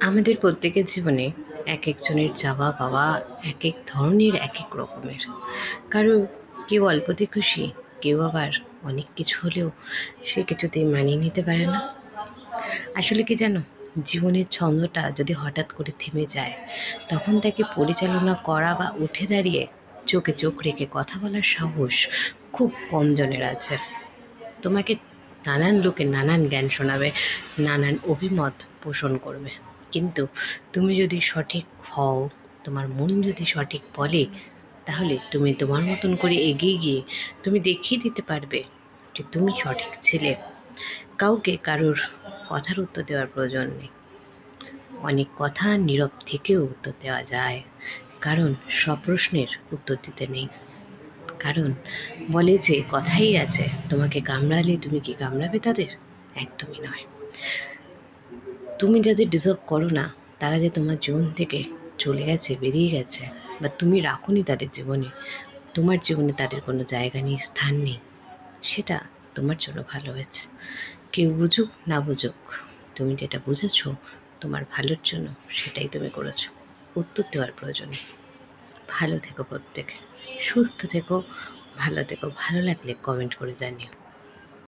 আমাদের প্রত্যেকের জীবনে এক একজনের চাওয়া পাওয়া এক এক ধরনের এক এক রকমের। কারো কেউ অল্পতে খুশি, কেউ আবার অনেক কিছু হলেও সে কিছুতেই মানিয়ে নিতে পারে না। আসলে কি জানো, জীবনের ছন্দটা যদি হঠাৎ করে থেমে যায়, তখন তাকে পরিচালনা করা বা উঠে দাঁড়িয়ে চোখে চোখ রেখে কথা বলার সাহস খুব কম জনের আছে। তোমাকে নানান লোকে নানান জ্ঞান শোনাবে, নানান অভিমত পোষণ করবে, কিন্তু তুমি যদি সঠিক হও, তোমার মন যদি সঠিক বলে, তাহলে তুমি তোমার মতন করে এগিয়ে গিয়ে তুমি দেখিয়ে দিতে পারবে যে তুমি সঠিক ছিলে। কাউকে কারোর কথার উত্তর দেওয়ার প্রয়োজন নেই। অনেক কথা নীরব থেকেও উত্তর দেওয়া যায়, কারণ সব প্রশ্নের উত্তর দিতে নেই। কারণ বলে যে কথাই আছে, তোমাকে কামড়ালে তুমি কি কামড়াবে তাদের? একদমই নয়। তুমি যাদের ডিজার্ভ করো না, তারা যে তোমার জীবন থেকে চলে গেছে, বেরিয়ে গেছে, বা তুমি রাখোনি তাদের জীবনে, তোমার জীবনে তাদের কোনো জায়গা নেই, স্থান নেই, সেটা তোমার জন্য ভালো হয়েছে। কেউ বুঝুক না বুঝুক, তুমি যেটা বুঝেছো তোমার ভালোর জন্য, সেটাই তুমি করেছো। উত্তর দেওয়ার প্রয়োজন নেই। ভালো থেকো প্রত্যেকে, সুস্থ থেকো, ভালো থেকো। ভালো লাগলে কমেন্ট করে জানিও।